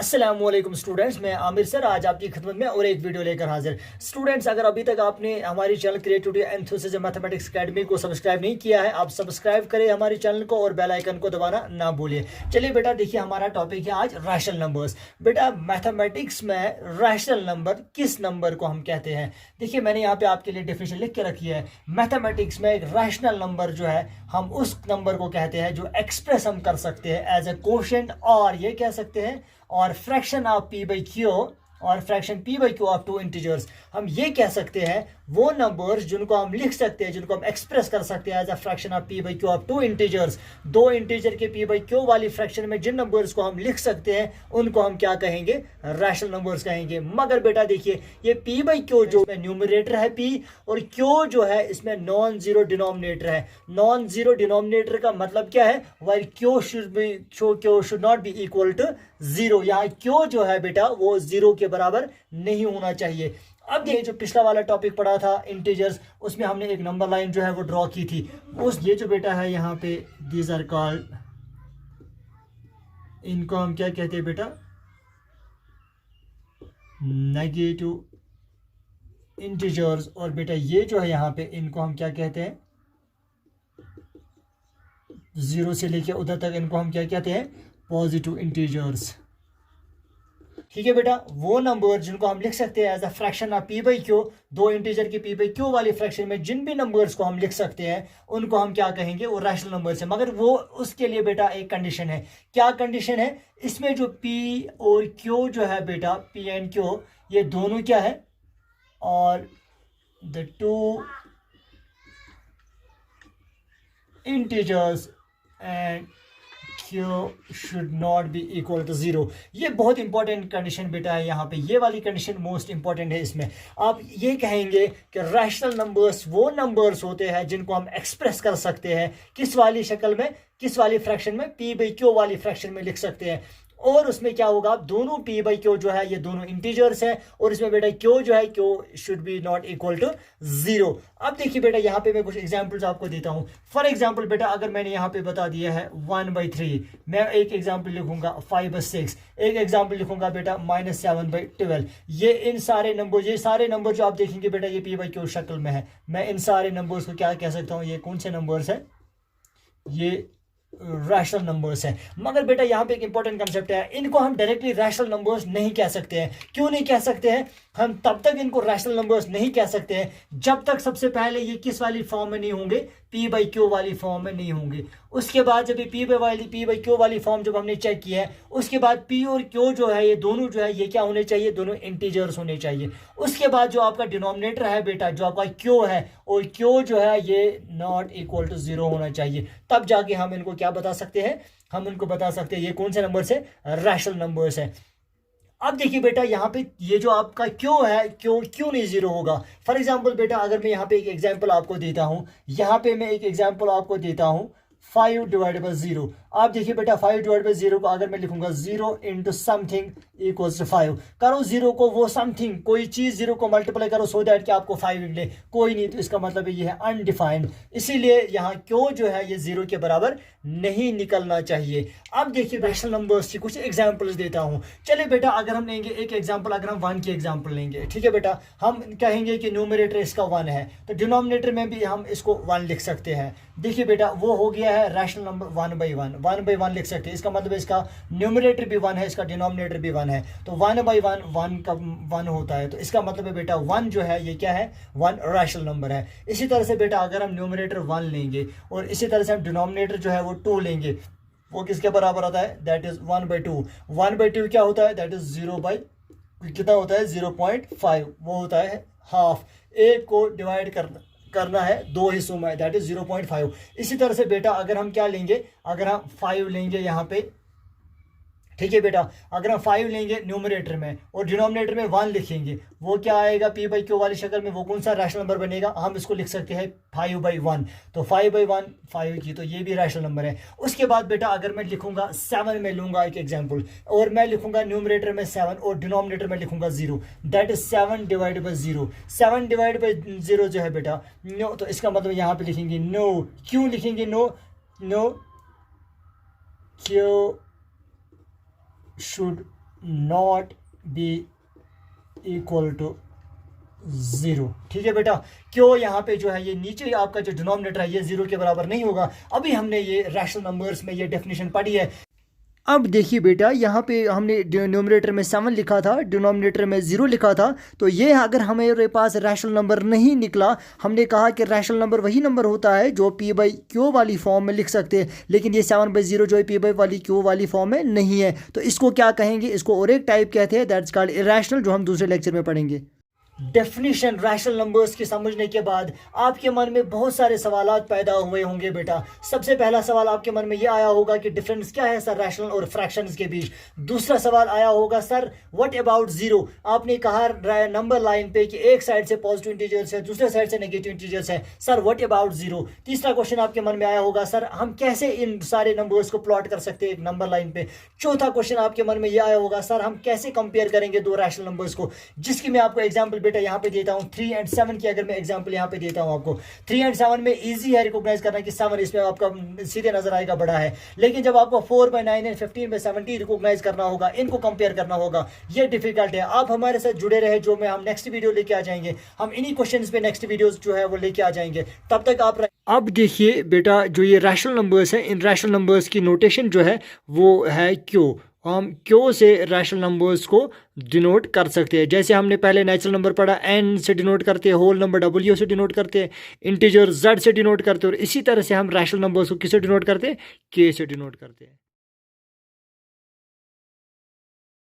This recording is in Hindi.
अस्सलामुअलैकुम स्टूडेंट्स, मैं आमिर सर आज आपकी खिदमत में और एक वीडियो लेकर हाजिर। स्टूडेंट्स, अगर अभी तक आपने हमारी channel creativity enthusiasm mathematics academy को सब्सक्राइब नहीं किया है, आप सब्सक्राइब करें हमारे चैनल को और बेल आइकन को दबाना ना भूलिए। चलिए बेटा, देखिए हमारा टॉपिक है आज रैशनल नंबर्स। बेटा, मैथमेटिक्स में रैशनल नंबर किस नंबर को हम कहते हैं? देखिए, मैंने यहाँ पे आपके लिए डेफिनेशन लिख के रखी है। मैथमेटिक्स में एक रैशनल नंबर जो है, हम उस नंबर को कहते हैं जो एक्सप्रेस हम कर सकते हैं एज ए कोशेंट, और ये कह सकते हैं और fraction of P by Q और fraction P by Q of two integers. हम ये कह सकते हैं वो नंबर्स जिनको हम लिख सकते हैं, जिनको हम एक्सप्रेस कर सकते हैं as a fraction of P by Q of two integers. दो इंटीजर के पी बाई क्यू वाली फ्रैक्शन में जिन नंबर्स को हम लिख सकते हैं उनको हम क्या कहेंगे? रैशनल नंबर्स कहेंगे। मगर बेटा देखिए, ये पी बाई क्यू जो न्यूमरेटर है पी, और क्यू जो है इसमें नॉन जीरो डिनोमिनेटर है। नॉन जीरो डिनोमिनेटर का मतलब क्या है? While Q should not be equal to zero. यहाँ क्यू जो है बेटा वो जीरो के बराबर नहीं होना चाहिए। अब ये जो पिछला वाला टॉपिक पढ़ा था इंटीजर्स, उसमें हमने एक नंबर लाइन जो है वो ड्रॉ की थी। उस ये जो बेटा है यहाँ पे, दीज आर कॉल्ड, इनको हम क्या कहते हैं बेटा? Negative integers. और बेटा ये जो है यहाँ पे, इनको हम क्या कहते हैं? जीरो से लेके उधर तक इनको हम क्या कहते हैं? Positive integers. ठीक है बेटा, वो नंबर जिनको हम लिख सकते हैं as a fraction of P by Q, दो इंटीजर की पी बाई क्यू वाली फ्रैक्शन में जिन भी नंबर्स को हम लिख सकते हैं उनको हम क्या कहेंगे? वो रैशनल नंबर्स है। मगर वो उसके लिए बेटा एक कंडीशन है। क्या कंडीशन है? इसमें जो पी और क्यू जो है बेटा, पी एंड क्यू, ये दोनों क्या है? और the two integers and Q should not be equal to zero. ये बहुत इंपॉर्टेंट कंडीशन बेटा है यहाँ पे। ये वाली कंडीशन मोस्ट इंपॉर्टेंट है। इसमें आप ये कहेंगे कि रैशनल नंबर्स वो नंबर्स होते हैं जिनको हम एक्सप्रेस कर सकते हैं किस वाली शक्ल में, किस वाली फ्रैक्शन में? पी बाई क्यू वाली फ्रैक्शन में लिख सकते हैं। और उसमें क्या होगा? दोनों पी बाई क्यू जो है ये दोनों इंटीजर्स हैं, और इसमें बेटा क्यू जो है, Q should be not equal to zero. अब देखिए बेटा, यहाँ पे मैं कुछ एग्जांपल्स आपको देता हूँ। फॉर एग्जांपल बेटा, अगर मैंने यहाँ पे बता दिया है 1/3, मैं एक एग्जांपल लिखूंगा 5/6, एक एग्जांपल लिखूंगा बेटा -7/12। ये इन सारे नंबर, ये सारे नंबर जो आप देखेंगे बेटा, ये पी बाई क्यू शक्ल में है। मैं इन सारे नंबर्स को क्या कह सकता हूँ? ये कौन से नंबर्स हैं? ये रैशनल नंबर्स हैं। मगर बेटा यहाँ पे एक इंपॉर्टेंट कंसेप्ट है, इनको हम डायरेक्टली रैशनल नंबर्स नहीं कह सकते हैं। क्यों नहीं कह सकते हैं? हम तब तक इनको रैशनल नंबर्स नहीं कह सकते हैं जब तक सबसे पहले ये किस वाली फॉर्म में नहीं होंगे? पी बाई क्यू वाली फॉर्म में नहीं होंगे। उसके बाद जब ये पी बाई क्यू वाली फॉर्म जब हमने चेक किया है, उसके बाद पी और क्यू जो है ये दोनों जो है ये क्या होने चाहिए? दोनों इंटीजर्स होने चाहिए। उसके बाद जो आपका डिनोमिनेटर है बेटा, जो आपका क्यू है, और क्यू जो है ये नॉट इक्वल टू जीरो होना चाहिए। तब जाके हम इनको क्या बता सकते हैं? हम इनको बता सकते हैं ये कौन से नंबर्स है? रैशनल नंबर्स है। अब देखिए बेटा, यहाँ पे ये जो आपका क्यू है, क्यों नहीं जीरो होगा? फॉर एग्जांपल बेटा, अगर मैं यहाँ पे एक एग्जांपल आपको देता हूँ, यहाँ पे मैं एक एग्जांपल आपको देता हूँ 5/0। आप देखिए बेटा, 5/0 को अगर मैं लिखूंगा 0 इंटू समथिंग इक्वल्स टू 5, करो जीरो को वो समथिंग, कोई चीज जीरो को मल्टीप्लाई करो सो दैट कि आपको 5 मिले। कोई नहीं, तो इसका मतलब ये है अनडिफाइंड। इसीलिए यहाँ क्यों जो है ये जीरो के बराबर नहीं निकलना चाहिए। अब देखिए रैशनल नंबर्स की कुछ एग्जांपल्स देता हूँ। चलिए बेटा, अगर हम लेंगे एक एग्जांपल, अगर हम 1 की एग्जांपल लेंगे, ठीक है बेटा, हम कहेंगे कि न्यूमरेटर इसका 1 है, तो डिनोमिनेटर में भी हम इसको 1 लिख सकते हैं। देखिए बेटा, वो हो गया है रैशनल नंबर 1/1 लिख सकते हैं। इसका मतलब इसका न्यूमरेटर भी 1 है, इसका डिनोमिनेटर भी 1 है, तो 1/1 1 का 1 होता है। तो इसका मतलब है बेटा 1 जो है ये क्या है? 1 रैशनल नंबर है। इसी तरह से बेटा, अगर हम न्यूमरेटर 1 लेंगे और इसी तरह से हम डिनोमिनेटर जो है वो 2 लेंगे, वो किसके बराबर आता है? That is 1/2। 1/2 क्या होता है? दैट इज 0 कितना होता है? 0.5, वो होता है हाफ। एक को डिवाइड करना है 2 हिस्सों में, दैट इज 0.5। इसी तरह से बेटा, अगर हम क्या लेंगे? अगर हम 5 लेंगे यहाँ पे, ठीक है बेटा, अगर हम 5 लेंगे न्यूमरेटर में और डिनोमिनेटर में 1 लिखेंगे, वो क्या आएगा? पी बाई क्यू वाली शक्ल में। वो कौन सा रैशनल नंबर बनेगा? हम इसको लिख सकते हैं 5/1। तो 5/1 5 की, तो ये भी रैशनल नंबर है। उसके बाद बेटा, अगर मैं लिखूंगा 7 में लूंगा एक एग्जांपल, और मैं लिखूंगा न्यूमरेटर में 7 और डिनोमिनेटर में लिखूंगा 0, दैट इज 7/0। 7/0 जो है बेटा नो, तो इसका मतलब यहाँ पे लिखेंगे नो। क्यों लिखेंगे no? No Q should not be equal to 0। ठीक है बेटा, क्यों यहाँ पे जो है ये नीचे आपका जो डिनोमिनेटर है ये 0 के बराबर नहीं होगा। अभी हमने ये रैशनल नंबर्स में ये डेफिनेशन पढ़ी है। अब देखिए बेटा, यहाँ पे हमने डिनोमिनेटर में 7 लिखा था, डिनोमिनेटर में 0 लिखा था, तो ये अगर हमारे पास रैशनल नंबर नहीं निकला, हमने कहा कि रैशनल नंबर वही नंबर होता है जो पी बाई क्यू वाली फॉर्म में लिख सकते हैं, लेकिन ये 7/0 जो है पी बाई वाली क्यू वाली फॉर्म में नहीं है, तो इसको क्या कहेंगे, इसको और एक टाइप कहते हैं, दैट्स कॉल्ड इरैशनल, जो हम दूसरे लेक्चर में पढ़ेंगे। डेफिनेशन रैशनल नंबर्स की समझने के बाद आपके मन में बहुत सारे सवालात पैदा हुए होंगे बेटा। सबसे पहला सवाल आपके मन में ये आया होगा कि डिफरेंस क्या है सर रैशनल और फ्रैक्शंस के बीच। दूसरा सवाल आया होगा सर व्हाट अबाउट 0। आपने कहा नंबर लाइन पे कि एक साइड से पॉजिटिव इंटीजर्स है, दूसरे साइड से नेगेटिव इंटीजर्स है, सर व्हाट अबाउट 0। तीसरा क्वेश्चन आपके मन में आया होगा सर हम कैसे इन सारे नंबर्स को प्लॉट कर सकते हैं एक नंबर लाइन पे। चौथा क्वेश्चन आपके मन में ये आया होगा सर हम कैसे कंपेयर करेंगे दो रैशनल नंबर्स को, जिसकी मैं आपको एग्जांपल बेटा यहाँ पे देता हूँ 3 और 7 की। अगर मैं एग्जांपल यहाँ पे देता हूँ आपको 3 और 7 में इजी है रिकॉग्नाइज करना कि 7 इसमें आपका सीधे नजर आएगा बड़ा है, लेकिन जब आपको 4/9 और 15/17 रिकॉग्नाइज करना होगा, इनको कंपेयर करना होगा, ये डिफिकल्ट है। आप हमारे साथ जुड़े रहे, जो मैं हम नेक्स्ट वीडियो लेके आ जाएंगे, हम इन्हीं क्वेश्चंस पे नेक्स्ट वीडियोस जो है वो लेके आ जाएंगे। तब तक आप अब देखिए बेटा, जो ये रैशनल नंबर्स हैं, इन रैशनल नंबर्स की नोटेशन जो है वो है क्यू। हम क्यू से रैशनल नंबर्स को डिनोट कर सकते हैं। जैसे हमने पहले नेचुरल नंबर पढ़ा, एन से डिनोट करते हैं, होल नंबर डब्ल्यू से डिनोट करते हैं, इंटीजर जेड से डिनोट करते हैं, और इसी तरह से हम रैशनल नंबर्स को किससे डिनोट करते हैं, के से डिनोट करते हैं।